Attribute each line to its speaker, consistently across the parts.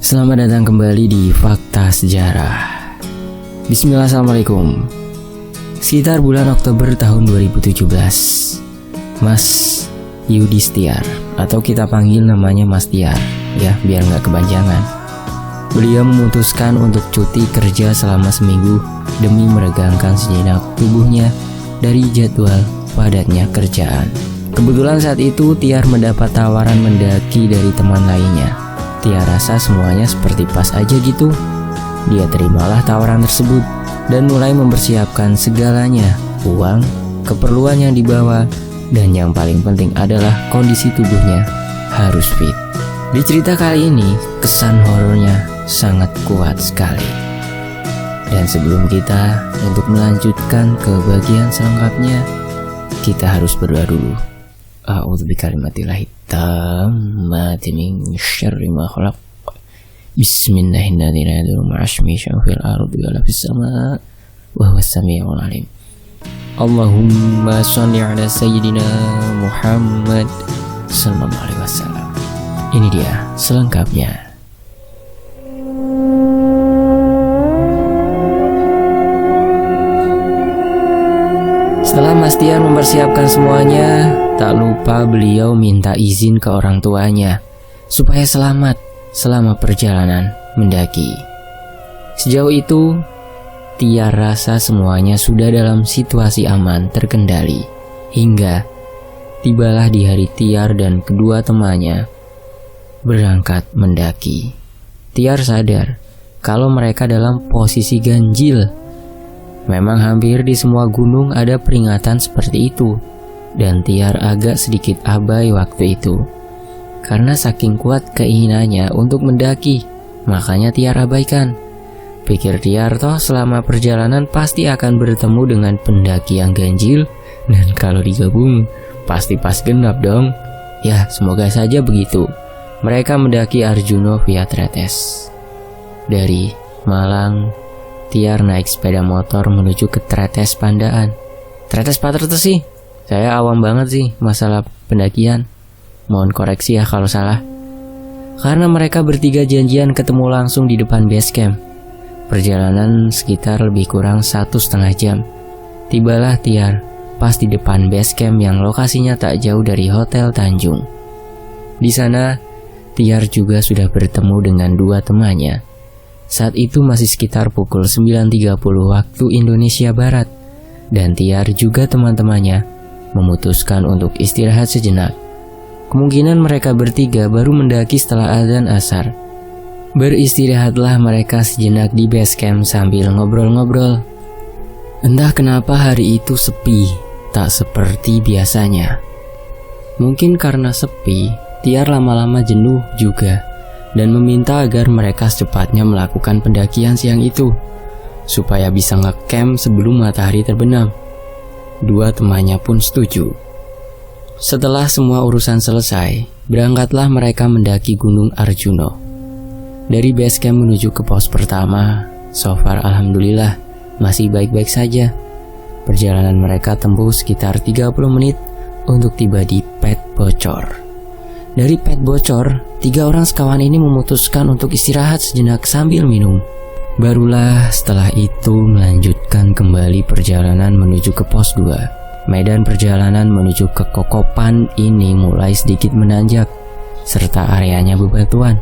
Speaker 1: Selamat datang kembali di Fakta Sejarah. Bismillah, assalamualaikum. Sekitar bulan Oktober tahun 2017, Mas Yudhistiar, atau kita panggil namanya Mas Tiar, ya biar nggak kepanjangan. Beliau memutuskan untuk cuti kerja selama seminggu demi meregangkan sejenak tubuhnya dari jadwal padatnya kerjaan. Kebetulan saat itu Tiar mendapat tawaran mendaki dari teman lainnya. Tiar rasa semuanya seperti pas aja gitu. Dia terimalah tawaran tersebut dan mulai mempersiapkan segalanya, uang, keperluan yang dibawa, dan yang paling penting adalah kondisi tubuhnya harus fit. Di cerita kali ini, kesan horornya sangat kuat sekali. Dan sebelum kita untuk melanjutkan ke bagian selengkapnya, kita harus berdoa dulu. A'udzu bikalimatillahi tammati min syarri ma khalaq. Bismillahirrahmanirrahim. Fil ardi wa fis sama wa huwas samiul alim. Allahumma shalli ala sayyidina Muhammad sallallahu alaihi wasallam. Ini dia selengkapnya. Setelah Mas Tiar mempersiapkan semuanya, tak lupa beliau minta izin ke orang tuanya supaya selamat selama perjalanan mendaki. Sejauh itu, Tiar rasa semuanya sudah dalam situasi aman terkendali. Hingga tibalah di hari Tiar dan kedua temannya berangkat mendaki. Tiar sadar kalau mereka dalam posisi ganjil. Memang hampir di semua gunung ada peringatan seperti itu, dan Tiar agak sedikit abai waktu itu. Karena saking kuat keinginannya untuk mendaki, makanya Tiar abaikan. Pikir Tiar toh selama perjalanan pasti akan bertemu dengan pendaki yang ganjil, dan kalau digabung pasti pas genap dong. Ya, semoga saja begitu. Mereka mendaki Arjuno via Tretes. Dari Malang, Tiar naik sepeda motor menuju ke Tretes Pandaan. Tretes Patertes sih. Saya awam banget sih masalah pendakian. Mohon koreksi ya kalau salah. Karena mereka bertiga janjian ketemu langsung di depan base camp. Perjalanan sekitar lebih kurang 1,5 jam. Tibalah Tiar pas di depan base camp yang lokasinya tak jauh dari Hotel Tanjung. Di sana, Tiar juga sudah bertemu dengan dua temannya. Saat itu masih sekitar pukul 9.30 waktu Indonesia Barat, dan Tiar juga teman-temannya memutuskan untuk istirahat sejenak. Kemungkinan mereka bertiga baru mendaki setelah azan asar. Beristirahatlah mereka sejenak di base camp sambil ngobrol-ngobrol. Entah kenapa hari itu sepi, tak seperti biasanya. Mungkin karena sepi, Tiar lama-lama jenuh juga, dan meminta agar mereka secepatnya melakukan pendakian siang itu, supaya bisa nge-camp sebelum matahari terbenam. Dua temannya pun setuju. Setelah semua urusan selesai, berangkatlah mereka mendaki Gunung Arjuno. Dari base camp menuju ke pos pertama, so far alhamdulillah masih baik-baik saja. Perjalanan mereka tempuh sekitar 30 menit untuk tiba di Pet Bocor. Dari Pet Bocor, 3 orang sekawan ini memutuskan untuk istirahat sejenak sambil minum. Barulah setelah itu melanjutkan kembali perjalanan menuju ke pos 2. Medan perjalanan menuju ke Kokopan ini mulai sedikit menanjak, serta areanya bebatuan.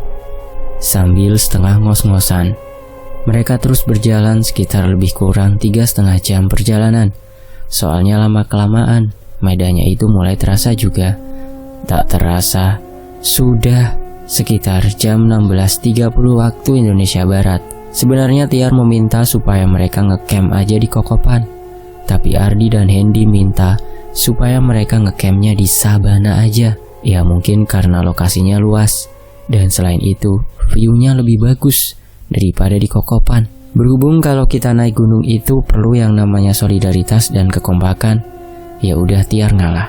Speaker 1: Sambil setengah ngos-ngosan, mereka terus berjalan sekitar lebih kurang 3,5 jam perjalanan. Soalnya lama-kelamaan, medannya itu mulai terasa juga. Tak terasa, sudah sekitar jam 16.30 waktu Indonesia Barat. Sebenarnya Tiar meminta supaya mereka nge-camp aja di Kokopan, tapi Ardi dan Hendy minta supaya mereka nge-campnya di Sabana aja. Ya mungkin karena lokasinya luas, dan selain itu view-nya lebih bagus daripada di Kokopan. Berhubung kalau kita naik gunung itu perlu yang namanya solidaritas dan kekompakan, ya udah Tiar ngalah.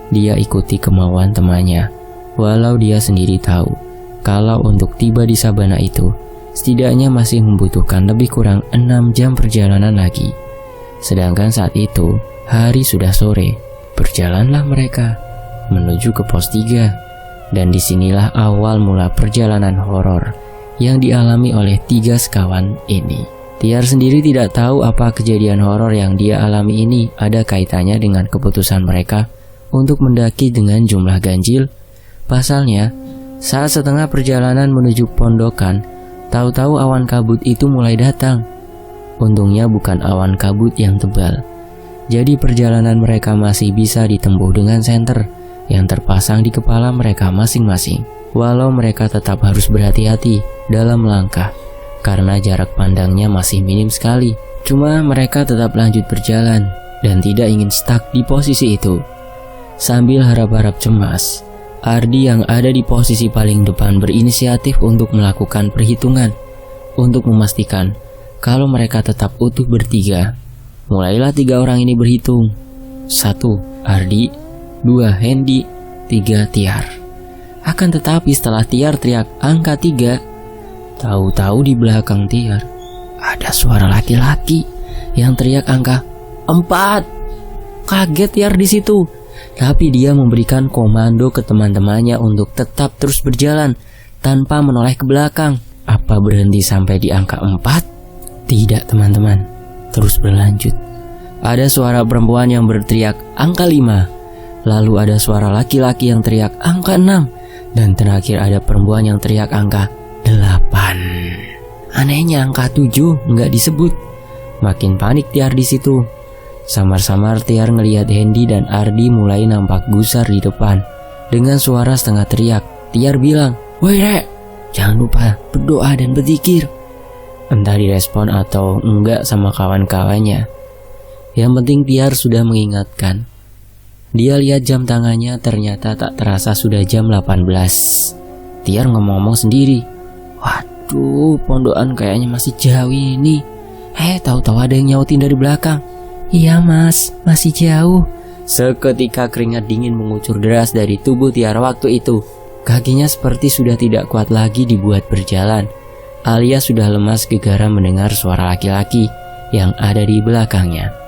Speaker 1: Dia ikuti kemauan temannya, walau dia sendiri tahu kalau untuk tiba di Sabana itu setidaknya masih membutuhkan lebih kurang 6 jam perjalanan lagi. Sedangkan saat itu hari sudah sore. Berjalanlah mereka menuju ke pos 3, dan disinilah awal mula perjalanan horor yang dialami oleh 3 sekawan ini. Tiar sendiri tidak tahu apa kejadian horor yang dia alami ini ada kaitannya dengan keputusan mereka untuk mendaki dengan jumlah ganjil. Pasalnya, saat setengah perjalanan menuju pondokan, tahu-tahu awan kabut itu mulai datang. Untungnya bukan awan kabut yang tebal. Jadi perjalanan mereka masih bisa ditempuh dengan senter yang terpasang di kepala mereka masing-masing. Walau mereka tetap harus berhati-hati dalam melangkah karena jarak pandangnya masih minim sekali. Cuma mereka tetap lanjut berjalan dan tidak ingin stuck di posisi itu. Sambil harap-harap cemas, Ardi yang ada di posisi paling depan berinisiatif untuk melakukan perhitungan untuk memastikan kalau mereka tetap utuh bertiga. Mulailah 3 orang ini berhitung. 1. Ardi, 2. Hendy, 3. Tiar. Akan tetapi setelah Tiar teriak angka 3, tahu-tahu di belakang Tiar ada suara laki-laki yang teriak angka 4. Kaget Tiar di situ, tapi dia memberikan komando ke teman-temannya untuk tetap terus berjalan tanpa menoleh ke belakang. Apa berhenti sampai di angka 4? Tidak teman-teman, terus berlanjut. Ada suara perempuan yang berteriak angka 5. Lalu ada suara laki-laki yang teriak angka 6. Dan terakhir ada perempuan yang teriak angka 8. Anehnya angka 7 nggak disebut. Makin panik Tiar di situ. Samar-samar Tiar ngelihat Hendy dan Ardi mulai nampak gusar di depan. Dengan suara setengah teriak, Tiar bilang, "Woi Rek, jangan lupa berdoa dan berzikir." Entah direspon atau enggak sama kawan-kawannya. Yang penting Tiar sudah mengingatkan. Dia lihat jam tangannya, ternyata tak terasa sudah jam 18. Tiar ngomong-ngomong sendiri, "Waduh, pondokan kayaknya masih jauh ini." Tahu-tahu ada yang nyautin dari belakang, "Iya mas, masih jauh." Seketika keringat dingin mengucur deras dari tubuh Tiar waktu itu. Kakinya seperti sudah tidak kuat lagi dibuat berjalan, alias sudah lemas gegara mendengar suara laki-laki yang ada di belakangnya.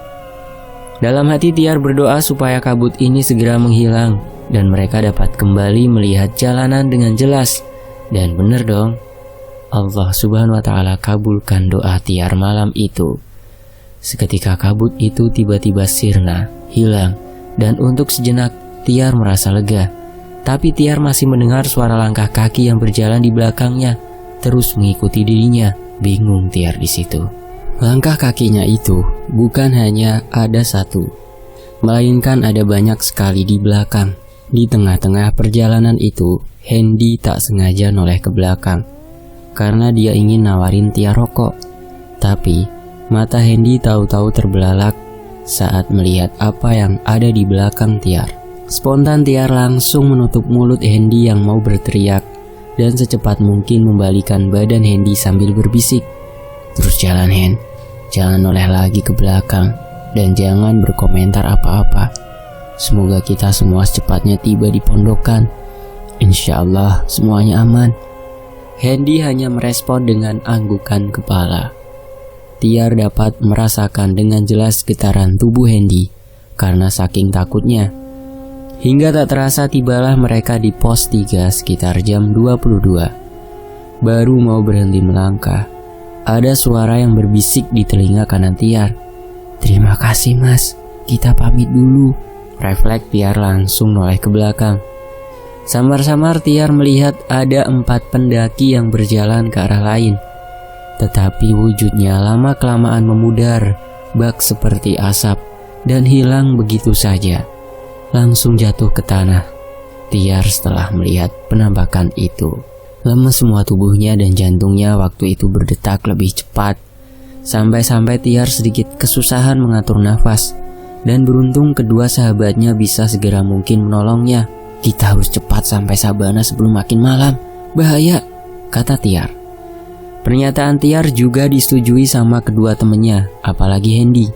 Speaker 1: Dalam hati Tiar berdoa supaya kabut ini segera menghilang dan mereka dapat kembali melihat jalanan dengan jelas. Dan benar dong, Allah Subhanahu wa Ta'ala kabulkan doa Tiar malam itu. Seketika kabut itu tiba-tiba sirna, hilang, dan untuk sejenak Tiar merasa lega. Tapi Tiar masih mendengar suara langkah kaki yang berjalan di belakangnya, terus mengikuti dirinya. Bingung Tiar di situ. Langkah kakinya itu bukan hanya ada satu, melainkan ada banyak sekali di belakang. Di tengah-tengah perjalanan itu, Hendy tak sengaja noleh ke belakang karena dia ingin nawarin Tiar rokok. Tapi mata Hendy tahu-tahu terbelalak saat melihat apa yang ada di belakang Tiar. Spontan Tiar langsung menutup mulut Hendy yang mau berteriak dan secepat mungkin membalikan badan Hendy sambil berbisik, "Terus jalan Hen, jangan noleh lagi ke belakang dan jangan berkomentar apa-apa. Semoga kita semua secepatnya tiba di pondokan. Insya Allah semuanya aman." Hendy hanya merespon dengan anggukan kepala. Tiar dapat merasakan dengan jelas getaran tubuh Hendy karena saking takutnya. Hingga tak terasa tibalah mereka di pos 3 sekitar jam 22. Baru mau berhenti melangkah, ada suara yang berbisik di telinga kanan Tiar, "Terima kasih mas, kita pamit dulu." Refleks Tiar langsung noleh ke belakang. Samar-samar Tiar melihat ada 4 pendaki yang berjalan ke arah lain. Tetapi wujudnya lama-kelamaan memudar, bak seperti asap, dan hilang begitu saja. Langsung jatuh ke tanah. Tiar setelah melihat penampakan itu, lemes semua tubuhnya dan jantungnya waktu itu berdetak lebih cepat. Sampai-sampai Tiar sedikit kesusahan mengatur nafas. Dan beruntung kedua sahabatnya bisa segera mungkin menolongnya. "Kita harus cepat sampai Sabana sebelum makin malam. Bahaya," kata Tiar. Pernyataan Tiar juga disetujui sama kedua temannya, apalagi Hendy.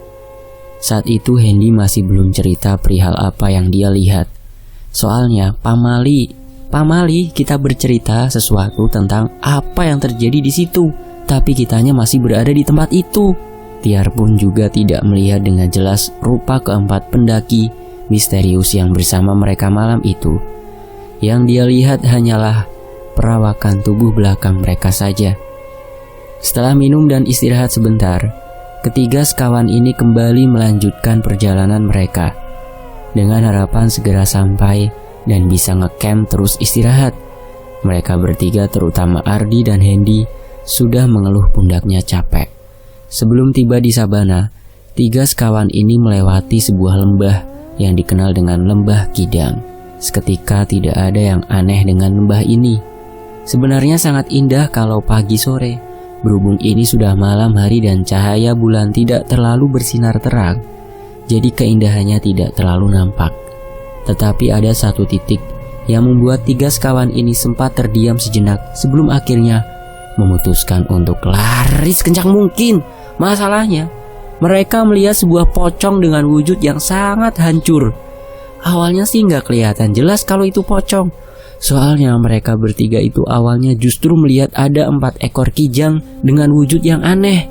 Speaker 1: Saat itu Hendy masih belum cerita perihal apa yang dia lihat. Soalnya Pamali, kita bercerita sesuatu tentang apa yang terjadi di situ, tapi kitanya masih berada di tempat itu. Tiar pun juga tidak melihat dengan jelas rupa keempat pendaki misterius yang bersama mereka malam itu. Yang dia lihat hanyalah perawakan tubuh belakang mereka saja. Setelah minum dan istirahat sebentar, ketiga sekawan ini kembali melanjutkan perjalanan mereka dengan harapan segera sampai dan bisa ngecamp terus istirahat. Mereka bertiga, terutama Ardi dan Hendy, sudah mengeluh pundaknya capek. Sebelum tiba di sabana, tiga sekawan ini melewati sebuah lembah yang dikenal dengan Lembah Kidang. Seketika tidak ada yang aneh dengan lembah ini. Sebenarnya sangat indah kalau pagi sore. Berhubung ini sudah malam hari dan cahaya bulan tidak terlalu bersinar terang, jadi keindahannya tidak terlalu nampak. Tetapi ada satu titik yang membuat tiga sekawan ini sempat terdiam sejenak sebelum akhirnya memutuskan untuk lari sekencang mungkin. Masalahnya, mereka melihat sebuah pocong dengan wujud yang sangat hancur. Awalnya sih nggak kelihatan jelas kalau itu pocong. Soalnya mereka bertiga itu awalnya justru melihat ada 4 ekor kijang dengan wujud yang aneh.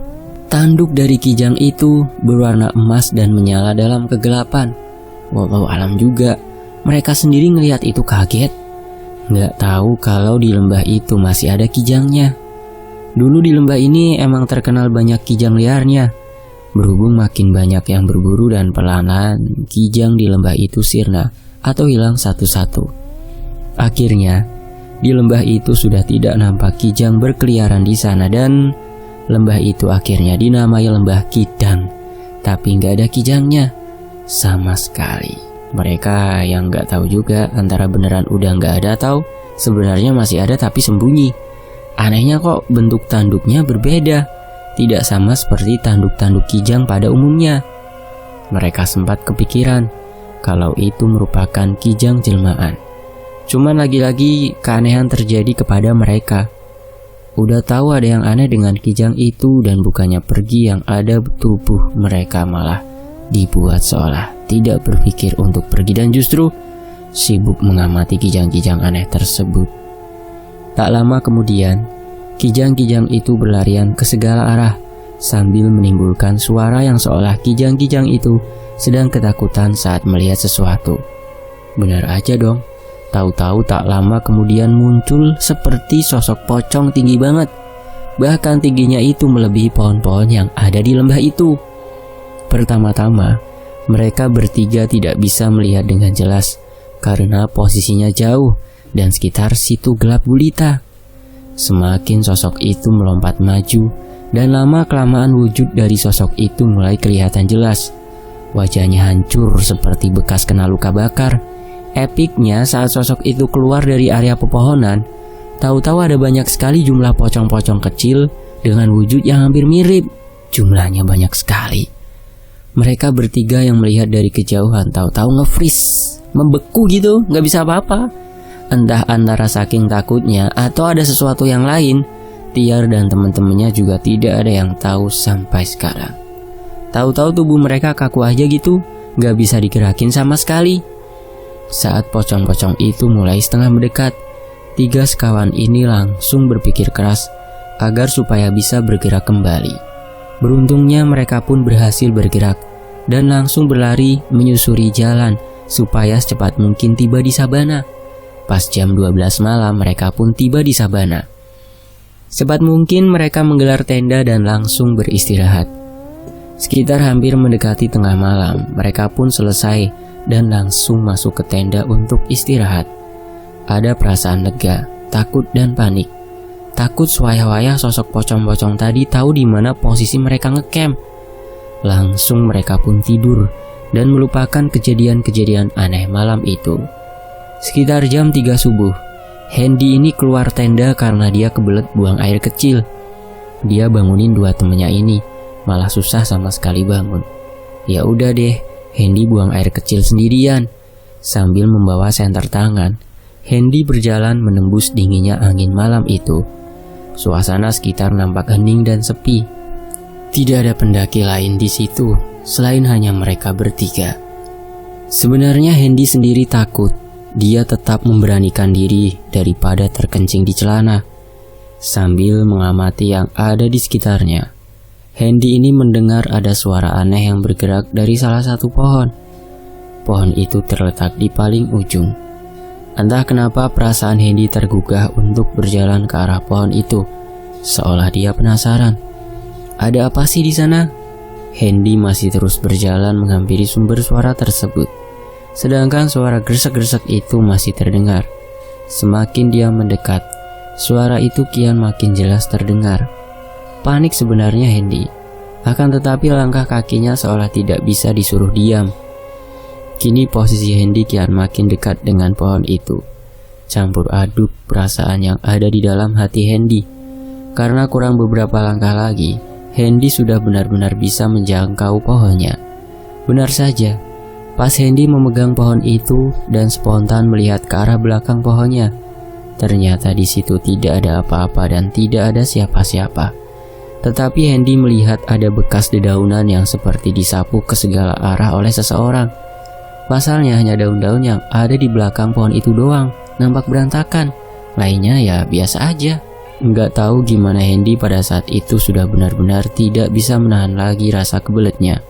Speaker 1: Tanduk dari kijang itu berwarna emas dan menyala dalam kegelapan. Walau alam juga, mereka sendiri ngelihat itu kaget. Nggak tahu kalau di lembah itu masih ada kijangnya. Dulu di lembah ini emang terkenal banyak kijang liarnya. Berhubung makin banyak yang berburu dan perlahan kijang di lembah itu sirna atau hilang satu-satu. Akhirnya, di lembah itu sudah tidak nampak kijang berkeliaran di sana dan lembah itu akhirnya dinamai Lembah Kidang. Tapi nggak ada kijangnya sama sekali. Mereka yang nggak tahu juga antara beneran udah nggak ada atau sebenarnya masih ada tapi sembunyi. Anehnya kok bentuk tanduknya berbeda, tidak sama seperti tanduk-tanduk kijang pada umumnya. Mereka sempat kepikiran kalau itu merupakan kijang jelmaan. Cuman lagi-lagi keanehan terjadi kepada mereka. Udah tahu ada yang aneh dengan kijang itu dan bukannya pergi yang ada tubuh mereka malah dibuat seolah tidak berpikir untuk pergi dan justru sibuk mengamati kijang-kijang aneh tersebut. Tak lama kemudian, kijang-kijang itu berlarian ke segala arah sambil menimbulkan suara yang seolah kijang-kijang itu sedang ketakutan saat melihat sesuatu. Benar aja dong. Tahu-tahu tak lama kemudian muncul seperti sosok pocong tinggi banget. Bahkan tingginya itu melebihi pohon-pohon yang ada di lembah itu. Pertama-tama, mereka bertiga tidak bisa melihat dengan jelas karena posisinya jauh dan sekitar situ gelap gulita. Semakin sosok itu melompat maju dan lama-kelamaan wujud dari sosok itu mulai kelihatan jelas. Wajahnya hancur seperti bekas kena luka bakar. Epiknya saat sosok itu keluar dari area pepohonan, tahu-tahu ada banyak sekali jumlah pocong-pocong kecil dengan wujud yang hampir mirip. Jumlahnya banyak sekali. Mereka bertiga yang melihat dari kejauhan tahu-tahu nge-freeze, membeku gitu, nggak bisa apa-apa. Entah antara saking takutnya atau ada sesuatu yang lain, Tiar dan teman-temannya juga tidak ada yang tahu sampai sekarang. Tahu-tahu tubuh mereka kaku aja gitu, nggak bisa digerakin sama sekali. Saat pocong-pocong itu mulai setengah mendekat, tiga sekawan ini langsung berpikir keras agar supaya bisa bergerak kembali. Beruntungnya mereka pun berhasil bergerak dan langsung berlari menyusuri jalan supaya secepat mungkin tiba di sabana. Pas jam 12 malam mereka pun tiba di sabana. Secepat mungkin mereka menggelar tenda dan langsung beristirahat. Sekitar hampir mendekati tengah malam, mereka pun selesai dan langsung masuk ke tenda untuk istirahat. Ada perasaan lega, takut dan panik. Takut sewayah-wayah sosok pocong-pocong tadi tahu di mana posisi mereka ngecamp. Langsung mereka pun tidur dan melupakan kejadian-kejadian aneh malam itu. Sekitar jam 3 subuh, Hendy ini keluar tenda karena dia kebelet buang air kecil. Dia bangunin dua temennya ini, malah susah sama sekali bangun. Ya udah deh, Hendy buang air kecil sendirian. Sambil membawa senter tangan, Hendy berjalan menembus dinginnya angin malam itu. Suasana sekitar nampak hening dan sepi. Tidak ada pendaki lain di situ selain hanya mereka bertiga. Sebenarnya Hendy sendiri takut. Dia tetap memberanikan diri daripada terkencing di celana. Sambil mengamati yang ada di sekitarnya, Hendy ini mendengar ada suara aneh yang bergerak dari salah satu pohon. Pohon itu terletak di paling ujung. Entah kenapa perasaan Hendy tergugah untuk berjalan ke arah pohon itu, seolah dia penasaran. Ada apa sih di sana? Hendy masih terus berjalan menghampiri sumber suara tersebut, sedangkan suara gresek-gresek itu masih terdengar. Semakin dia mendekat, suara itu kian makin jelas terdengar. Panik sebenarnya Hendy, akan tetapi langkah kakinya seolah tidak bisa disuruh diam. Kini posisi Hendy kian makin dekat dengan pohon itu. Campur aduk perasaan yang ada di dalam hati Hendy, karena kurang beberapa langkah lagi Hendy sudah benar-benar bisa menjangkau pohonnya. Benar saja, pas Hendy memegang pohon itu dan spontan melihat ke arah belakang pohonnya, ternyata di situ tidak ada apa-apa dan tidak ada siapa-siapa. Tetapi Hendy melihat ada bekas dedaunan yang seperti disapu ke segala arah oleh seseorang. Pasalnya hanya daun-daun yang ada di belakang pohon itu doang nampak berantakan, lainnya ya biasa aja. Nggak tahu gimana Hendy pada saat itu sudah benar-benar tidak bisa menahan lagi rasa kebeletnya.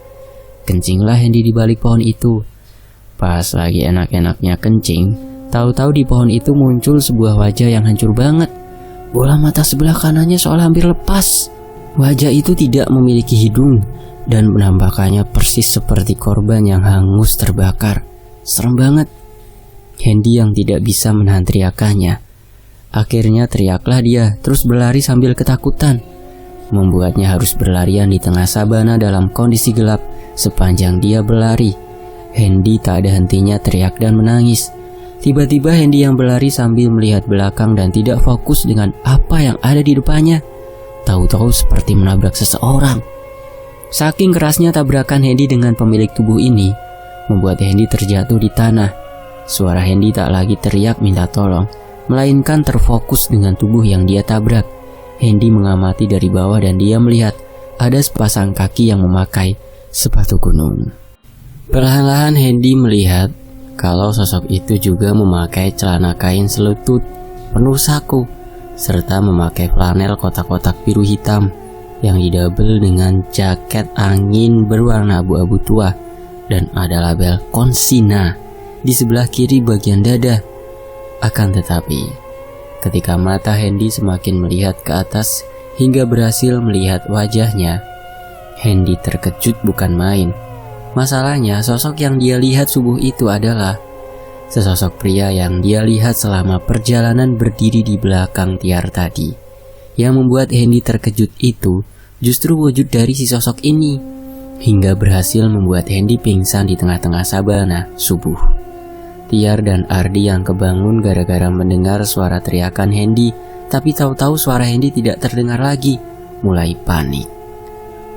Speaker 1: Kencinglah Hendy di balik pohon itu. Pas lagi enak-enaknya kencing, tahu-tahu di pohon itu muncul sebuah wajah yang hancur banget. Bola mata sebelah kanannya seolah hampir lepas. Wajah itu tidak memiliki hidung dan penampakannya persis seperti korban yang hangus terbakar. Serem banget. Hendy yang tidak bisa menahan teriakannya. Akhirnya teriaklah dia, terus berlari sambil ketakutan. Membuatnya harus berlarian di tengah sabana dalam kondisi gelap. Sepanjang dia berlari, Hendy tak ada hentinya teriak dan menangis. Tiba-tiba Hendy yang berlari sambil melihat belakang dan tidak fokus dengan apa yang ada di depannya. Tahu-tahu seperti menabrak seseorang. Saking kerasnya tabrakan Hendy dengan pemilik tubuh ini, membuat Hendy terjatuh di tanah. Suara Hendy tak lagi teriak minta tolong, melainkan terfokus dengan tubuh yang dia tabrak. Hendy mengamati dari bawah dan dia melihat ada sepasang kaki yang memakai sepatu gunung. Perlahan-lahan Hendy melihat kalau sosok itu juga memakai celana kain selutut penuh saku, serta memakai flanel kotak-kotak biru hitam yang didabel dengan jaket angin berwarna abu-abu tua, dan ada label Konsina di sebelah kiri bagian dada. Akan tetapi, ketika mata Hendy semakin melihat ke atas hingga berhasil melihat wajahnya, Hendy terkejut bukan main. Masalahnya, sosok yang dia lihat subuh itu adalah sesosok pria yang dia lihat selama perjalanan berdiri di belakang Tiar tadi. Yang membuat Hendy terkejut itu justru wujud dari si sosok ini, hingga berhasil membuat Hendy pingsan di tengah-tengah sabana subuh. Tiar dan Ardi yang kebangun gara-gara mendengar suara teriakan Hendy, tapi tahu-tahu suara Hendy tidak terdengar lagi, mulai panik.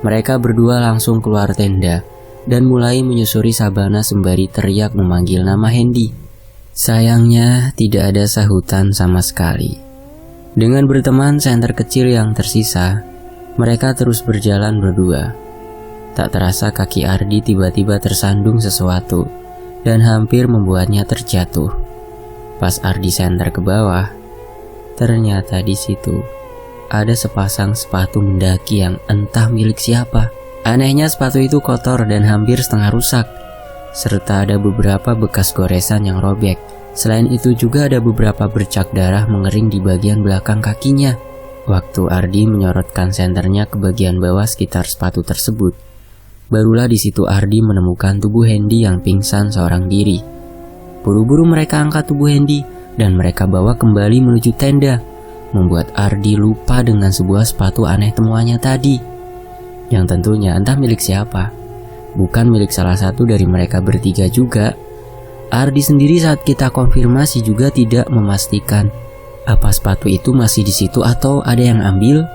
Speaker 1: Mereka berdua langsung keluar tenda dan mulai menyusuri sabana sembari teriak memanggil nama Hendy. Sayangnya tidak ada sahutan sama sekali. Dengan berteman senter kecil yang tersisa, mereka terus berjalan berdua. Tak terasa kaki Ardi tiba-tiba tersandung sesuatu dan hampir membuatnya terjatuh. Pas Ardi senter ke bawah, ternyata di situ ada sepasang sepatu mendaki yang entah milik siapa. Anehnya sepatu itu kotor dan hampir setengah rusak, serta ada beberapa bekas goresan yang robek. Selain itu juga ada beberapa bercak darah mengering di bagian belakang kakinya. Waktu Ardi menyorotkan senternya ke bagian bawah sekitar sepatu tersebut, barulah di situ Ardi menemukan tubuh Hendy yang pingsan seorang diri. Buru-buru mereka angkat tubuh Hendy dan mereka bawa kembali menuju tenda, membuat Ardi lupa dengan sebuah sepatu aneh temuannya tadi, yang tentunya entah milik siapa. Bukan milik salah satu dari mereka bertiga juga. Ardi sendiri saat kita konfirmasi juga tidak memastikan apa sepatu itu masih di situ atau ada yang ambil.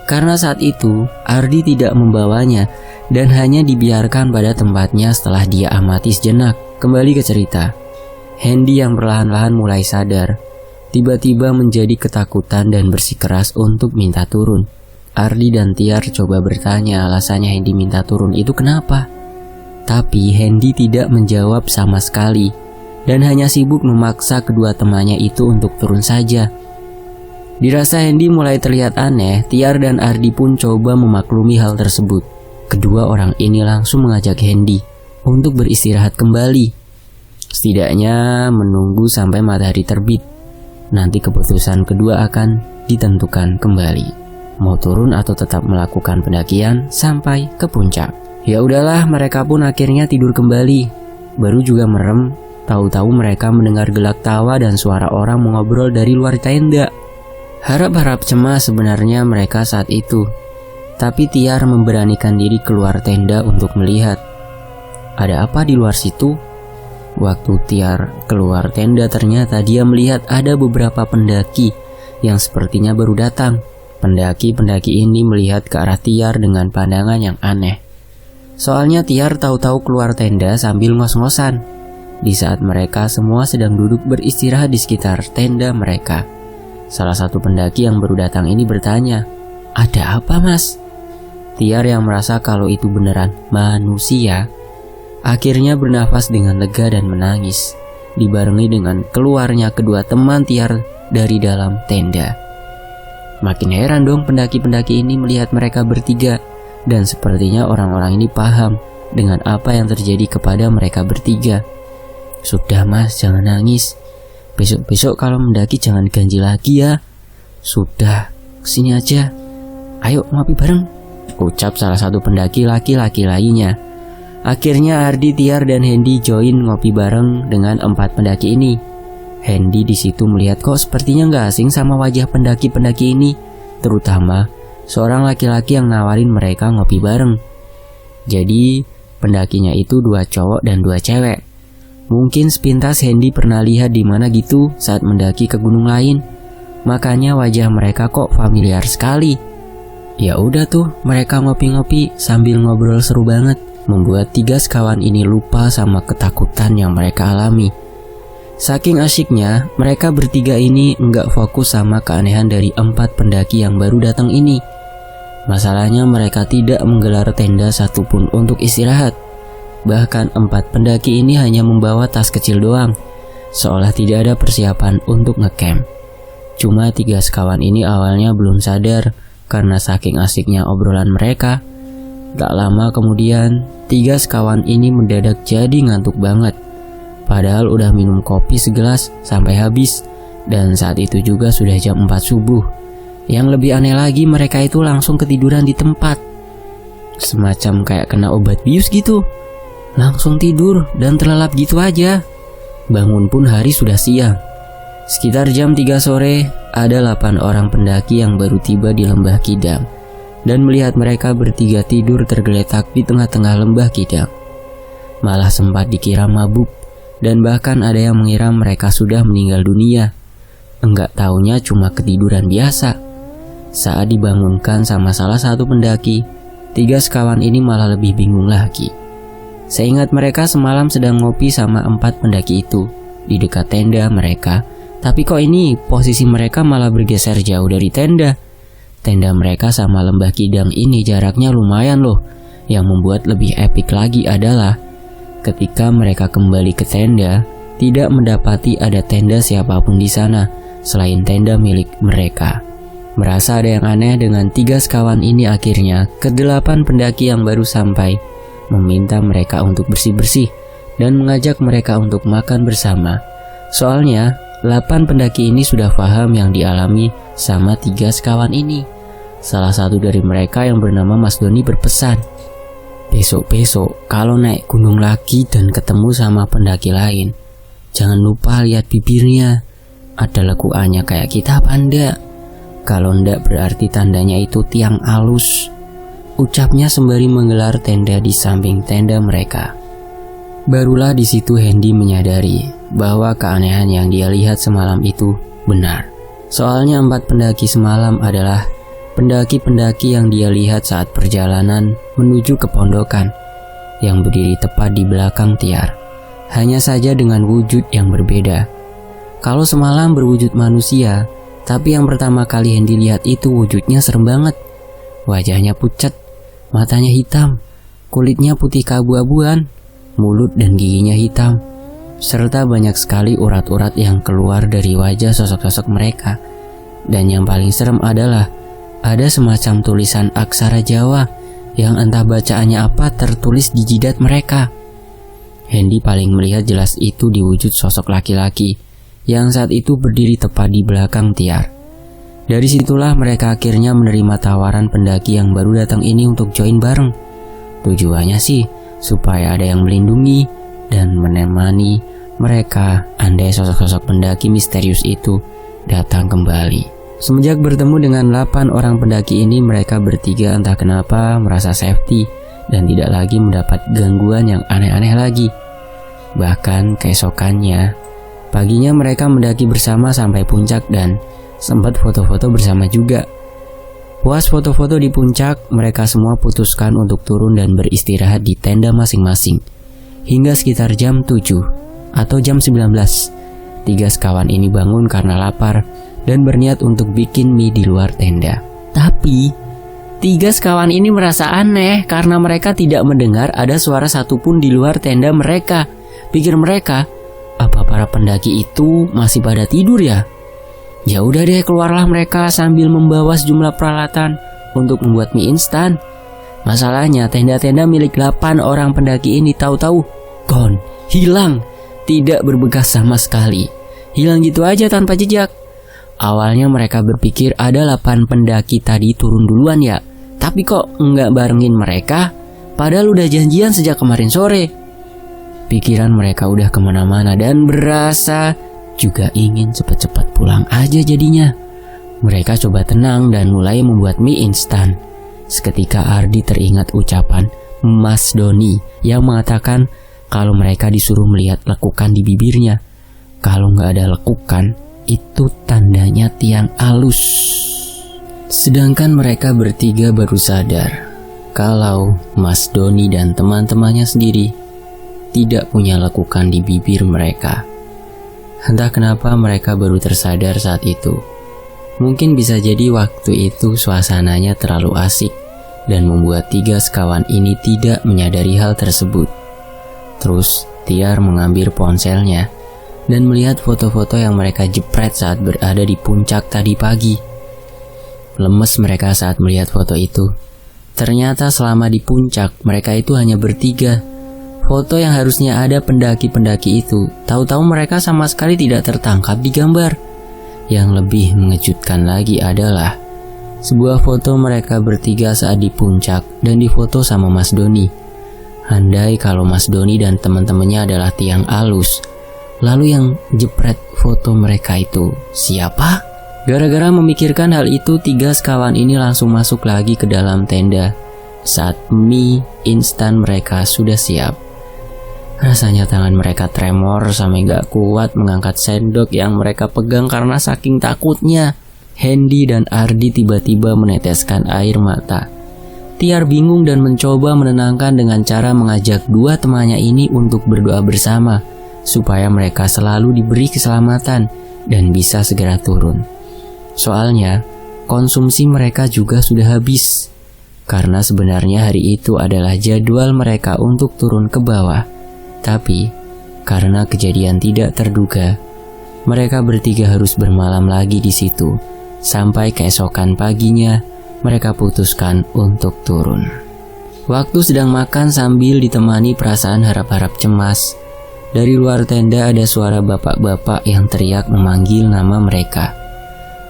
Speaker 1: Karena saat itu Ardi tidak membawanya dan hanya dibiarkan pada tempatnya setelah dia amati sejenak. Kembali ke cerita, Hendy yang perlahan-lahan mulai sadar, tiba-tiba menjadi ketakutan dan bersikeras untuk minta turun. Ardi dan Tiar coba bertanya alasannya Hendy minta turun itu kenapa. Tapi Hendy tidak menjawab sama sekali dan hanya sibuk memaksa kedua temannya itu untuk turun saja. Dirasa Hendy mulai terlihat aneh, Tiar dan Ardi pun coba memaklumi hal tersebut. Kedua orang ini langsung mengajak Hendy untuk beristirahat kembali. Setidaknya menunggu sampai matahari terbit. Nanti keputusan kedua akan ditentukan kembali. Mau turun atau tetap melakukan pendakian sampai ke puncak. Ya udahlah, mereka pun akhirnya tidur kembali. Baru juga merem, tahu-tahu mereka mendengar gelak tawa dan suara orang mengobrol dari luar tenda. Harap-harap cemas sebenarnya mereka saat itu. Tapi Tiar memberanikan diri keluar tenda untuk melihat. Ada apa di luar situ? Waktu Tiar keluar tenda ternyata dia melihat ada beberapa pendaki yang sepertinya baru datang. Pendaki-pendaki ini melihat ke arah Tiar dengan pandangan yang aneh. Soalnya Tiar tahu-tahu keluar tenda sambil ngos-ngosan di saat mereka semua sedang duduk beristirahat di sekitar tenda mereka. Salah satu pendaki yang baru datang ini bertanya, "Ada apa, Mas?" Tiar yang merasa kalau itu beneran manusia, akhirnya bernafas dengan lega dan menangis, dibarengi dengan keluarnya kedua teman Tiar dari dalam tenda. Makin heran dong pendaki-pendaki ini melihat mereka bertiga, dan sepertinya orang-orang ini paham dengan apa yang terjadi kepada mereka bertiga. "Sudah Mas, jangan nangis. Besok-besok kalau mendaki jangan ganjil lagi ya. Sudah, kesini aja. Ayo ngopi bareng," ucap salah satu pendaki laki-laki lainnya. Akhirnya Ardi, Tiar, dan Hendy join ngopi bareng dengan 4 pendaki ini. Hendy di situ melihat kok sepertinya nggak asing sama wajah pendaki-pendaki ini, terutama seorang laki-laki yang nawarin mereka ngopi bareng. Jadi pendakinya itu 2 cowok dan 2 cewek. Mungkin sepintas Hendy pernah lihat di mana gitu saat mendaki ke gunung lain, makanya wajah mereka kok familiar sekali. Ya udah tuh, mereka ngopi-ngopi sambil ngobrol seru banget, membuat 3 sekawan ini lupa sama ketakutan yang mereka alami. Saking asyiknya, mereka bertiga ini nggak fokus sama keanehan dari 4 pendaki yang baru datang ini. Masalahnya mereka tidak menggelar tenda satupun untuk istirahat. Bahkan 4 pendaki ini hanya membawa tas kecil doang, seolah tidak ada persiapan untuk ngecamp. Cuma 3 sekawan ini awalnya belum sadar karena saking asiknya obrolan mereka. Gak lama kemudian, 3 sekawan ini mendadak jadi ngantuk banget. Padahal udah minum kopi segelas sampai habis, dan saat itu juga sudah jam 4 subuh. Yang lebih aneh lagi, mereka itu langsung ketiduran di tempat. Semacam kayak kena obat bius gitu. Langsung tidur dan terlelap gitu aja. Bangun pun hari sudah siang. Sekitar jam 3 sore, ada 8 orang pendaki yang baru tiba di Lembah Kidang, dan melihat mereka bertiga tidur tergeletak di tengah-tengah Lembah Kidang. Malah sempat dikira mabuk, dan bahkan ada yang mengira mereka sudah meninggal dunia. Enggak taunya cuma ketiduran biasa. Saat dibangunkan sama salah satu pendaki, 3 sekawan ini malah lebih bingung lagi. Seingat mereka semalam sedang ngopi sama 4 pendaki itu di dekat tenda mereka, tapi kok ini posisi mereka malah bergeser jauh dari tenda. Tenda mereka sama Lembah Kidang ini jaraknya lumayan loh. Yang membuat lebih epik lagi adalah ketika mereka kembali ke tenda, tidak mendapati ada tenda siapapun di sana selain tenda milik mereka. Merasa ada yang aneh dengan 3 sekawan ini, akhirnya ke-8 pendaki yang baru sampai meminta mereka untuk bersih-bersih dan mengajak mereka untuk makan bersama. Soalnya 8 pendaki ini sudah paham yang dialami sama 3 sekawan ini. Salah satu dari mereka yang bernama Mas Doni berpesan, "Besok-besok kalau naik gunung lagi dan ketemu sama pendaki lain, jangan lupa lihat bibirnya. Ada lekuannya kayak kita apa enggak? Kalau enggak berarti tandanya itu tiang alus," ucapnya sembari menggelar tenda di samping tenda mereka. Barulah di situ Hendy menyadari bahwa keanehan yang dia lihat semalam itu benar. Soalnya 4 pendaki semalam adalah pendaki-pendaki yang dia lihat saat perjalanan menuju ke pondokan yang berdiri tepat di belakang Tiar. Hanya saja dengan wujud yang berbeda. Kalau semalam berwujud manusia, tapi yang pertama kali Hendy lihat itu wujudnya serem banget. Wajahnya pucat, matanya hitam, kulitnya putih keabu-abuan, mulut dan giginya hitam, serta banyak sekali urat-urat yang keluar dari wajah sosok-sosok mereka. Dan yang paling serem adalah ada semacam tulisan aksara Jawa yang entah bacaannya apa tertulis di jidat mereka. Hendy paling melihat jelas itu di wujud sosok laki-laki yang saat itu berdiri tepat di belakang Tiar. Dari situlah mereka akhirnya menerima tawaran pendaki yang baru datang ini untuk join bareng. Tujuannya sih supaya ada yang melindungi dan menemani mereka andai sosok-sosok pendaki misterius itu datang kembali. Semenjak bertemu dengan 8 orang pendaki ini, mereka bertiga entah kenapa merasa safety dan tidak lagi mendapat gangguan yang aneh-aneh lagi. Bahkan keesokannya, paginya mereka mendaki bersama sampai puncak dan sempat foto-foto bersama juga. Puas foto-foto di puncak, mereka semua putuskan untuk turun dan beristirahat di tenda masing-masing. Hingga sekitar jam 7 atau jam 19, 3 sekawan ini bangun karena lapar dan berniat untuk bikin mie di luar tenda. Tapi 3 sekawan ini merasa aneh karena mereka tidak mendengar ada suara satupun di luar tenda mereka. Pikir mereka, apa para pendaki itu masih pada tidur ya? Ya udah deh, keluarlah mereka sambil membawa sejumlah peralatan untuk membuat mie instan. Masalahnya tenda-tenda milik 8 orang pendaki ini tahu-tahu gone, hilang, tidak berbekas sama sekali. Hilang gitu aja tanpa jejak. Awalnya mereka berpikir ada 8 pendaki tadi turun duluan ya, tapi kok nggak barengin mereka, padahal udah janjian sejak kemarin sore. Pikiran mereka udah kemana-mana dan berasa juga ingin cepat-cepat pulang aja jadinya. Mereka coba tenang dan mulai membuat mie instan. Seketika Ardi teringat ucapan Mas Doni yang mengatakan kalau mereka disuruh melihat lekukan di bibirnya. Kalau nggak ada lekukan, itu tandanya tiang alus. Sedangkan mereka bertiga baru sadar kalau Mas Doni dan teman-temannya sendiri tidak punya lekukan di bibir mereka. Entah kenapa mereka baru tersadar saat itu. Mungkin bisa jadi waktu itu suasananya terlalu asik dan membuat 3 sekawan ini tidak menyadari hal tersebut. Terus Tiar mengambil ponselnya dan melihat foto-foto yang mereka jepret saat berada di puncak tadi pagi. Lemes mereka saat melihat foto itu. Ternyata selama di puncak mereka itu hanya bertiga. Foto yang harusnya ada pendaki-pendaki itu, tahu-tahu mereka sama sekali tidak tertangkap di gambar. Yang lebih mengejutkan lagi adalah sebuah foto mereka bertiga saat di puncak dan difoto sama Mas Doni. Andai kalau Mas Doni dan teman-temannya adalah tiang alus, lalu yang jepret foto mereka itu siapa? Gara-gara memikirkan hal itu, 3 sekawan ini langsung masuk lagi ke dalam tenda saat mie instan mereka sudah siap. Rasanya tangan mereka tremor sampai gak kuat mengangkat sendok yang mereka pegang karena saking takutnya. Hendy dan Ardi tiba-tiba meneteskan air mata. Tiar bingung dan mencoba menenangkan dengan cara mengajak 2 temannya ini untuk berdoa bersama supaya mereka selalu diberi keselamatan dan bisa segera turun. Soalnya konsumsi mereka juga sudah habis, karena sebenarnya hari itu adalah jadwal mereka untuk turun ke bawah. Tapi karena kejadian tidak terduga, mereka bertiga harus bermalam lagi di situ. Sampai keesokan paginya mereka putuskan untuk turun. Waktu sedang makan sambil ditemani perasaan harap-harap cemas, dari luar tenda ada suara bapak-bapak yang teriak memanggil nama mereka.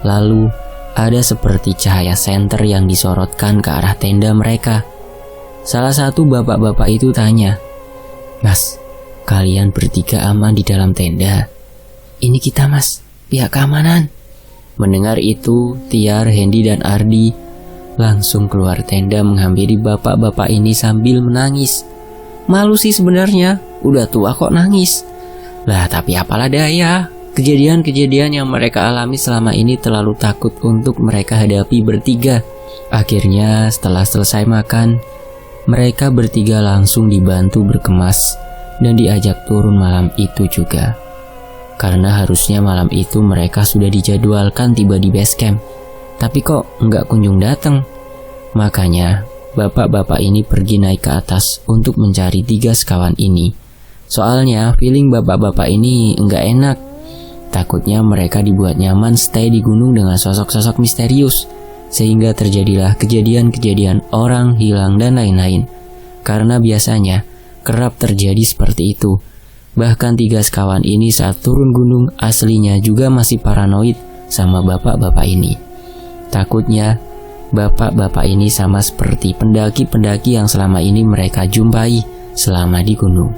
Speaker 1: Lalu ada seperti cahaya senter yang disorotkan ke arah tenda mereka. Salah satu bapak-bapak itu tanya, "Mas, kalian bertiga aman di dalam tenda?" "Ini kita mas, pihak keamanan." Mendengar itu, Tiar, Hendy dan Ardi langsung keluar tenda menghampiri bapak-bapak ini sambil menangis. Malu sih sebenarnya, udah tua kok nangis. Lah tapi apalah daya, kejadian-kejadian yang mereka alami selama ini terlalu takut untuk mereka hadapi bertiga. Akhirnya setelah selesai makan, mereka bertiga langsung dibantu berkemas dan diajak turun malam itu juga. Karena harusnya malam itu mereka sudah dijadwalkan tiba di base camp, tapi kok nggak kunjung datang. Makanya bapak-bapak ini pergi naik ke atas untuk mencari 3 sekawan ini. Soalnya feeling bapak-bapak ini nggak enak. Takutnya mereka dibuat nyaman stay di gunung dengan sosok-sosok misterius, sehingga terjadilah kejadian-kejadian orang hilang dan lain-lain. Karena biasanya kerap terjadi seperti itu. Bahkan 3 sekawan ini saat turun gunung aslinya juga masih paranoid sama bapak-bapak ini. Takutnya bapak-bapak ini sama seperti pendaki-pendaki yang selama ini mereka jumpai selama di gunung.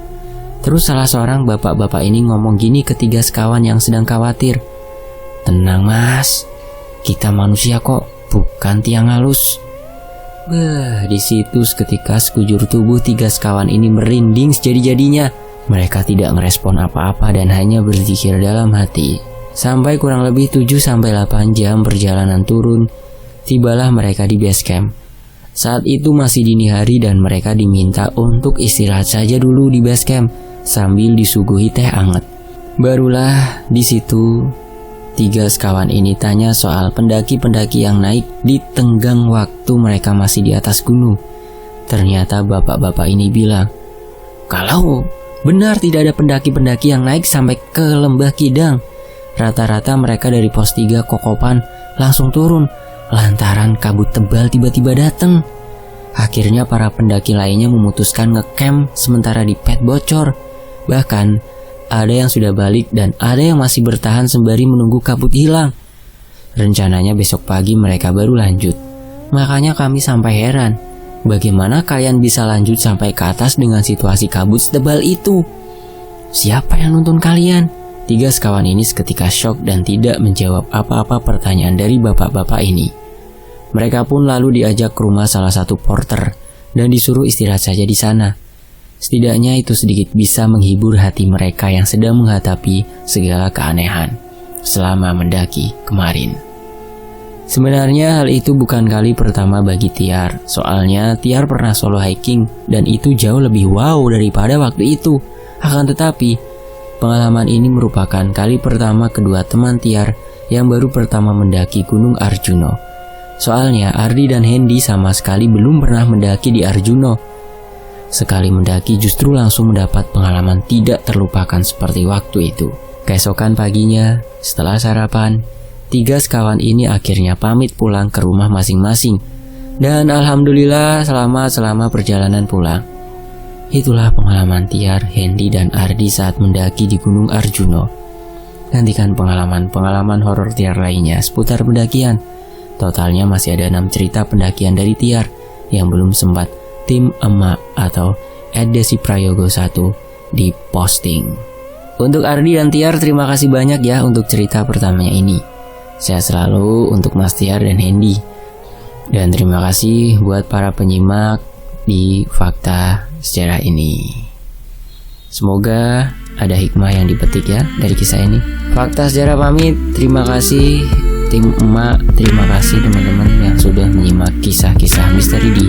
Speaker 1: Terus salah seorang bapak-bapak ini ngomong gini ke 3 sekawan yang sedang khawatir. "Tenang mas, kita manusia kok, bukan tiang halus." Di situ seketika sekujur tubuh 3 sekawan ini merinding sejadi-jadinya. Mereka tidak merespon apa-apa dan hanya berzikir dalam hati. Sampai kurang lebih 7-8 jam perjalanan turun, tibalah mereka di base camp. Saat itu masih dini hari dan mereka diminta untuk istirahat saja dulu di base camp sambil disuguhi teh anget. Barulah di situ 3 sekawan ini tanya soal pendaki-pendaki yang naik di tenggang waktu mereka masih di atas gunung. Ternyata bapak-bapak ini bilang, kalau benar tidak ada pendaki-pendaki yang naik sampai ke Lembah Kidang. Rata-rata mereka dari pos 3 Kokopan langsung turun lantaran kabut tebal tiba-tiba datang. Akhirnya para pendaki lainnya memutuskan ngecamp sementara di pet bocor. Bahkan ada yang sudah balik dan ada yang masih bertahan sembari menunggu kabut hilang. Rencananya besok pagi mereka baru lanjut. Makanya kami sampai heran, bagaimana kalian bisa lanjut sampai ke atas dengan situasi kabut setebal itu? Siapa yang nuntun kalian? 3 sekawan ini seketika shock dan tidak menjawab apa-apa pertanyaan dari bapak-bapak ini. Mereka pun lalu diajak ke rumah salah satu porter dan disuruh istirahat saja di sana. Setidaknya itu sedikit bisa menghibur hati mereka yang sedang menghadapi segala keanehan selama mendaki kemarin. Sebenarnya hal itu bukan kali pertama bagi Tiar. Soalnya Tiar pernah solo hiking dan itu jauh lebih wow daripada waktu itu. Akan tetapi, pengalaman ini merupakan kali pertama kedua teman Tiar yang baru pertama mendaki Gunung Arjuno. Soalnya Ardi dan Hendy sama sekali belum pernah mendaki di Arjuno. Sekali mendaki justru langsung mendapat pengalaman tidak terlupakan seperti waktu itu. Keesokan paginya, setelah sarapan, 3 sekawan ini akhirnya pamit pulang ke rumah masing-masing. Dan alhamdulillah selama perjalanan pulang. Itulah pengalaman Tiar, Hendy, dan Ardi saat mendaki di Gunung Arjuno. Nantikan pengalaman horor Tiar lainnya seputar pendakian. Totalnya masih ada 6 cerita pendakian dari Tiar yang belum sempat tim emak atau @desiprayogo1 di posting. Untuk Ardi dan Tiar, terima kasih banyak ya untuk cerita pertamanya ini. Sehat selalu untuk Mas Tiar dan Hendy. Dan terima kasih buat para penyimak di Fakta Sejarah ini. Semoga ada hikmah yang dipetik ya dari kisah ini. Fakta Sejarah pamit, terima kasih tim emak, terima kasih teman-teman yang sudah menyimak kisah-kisah misteri di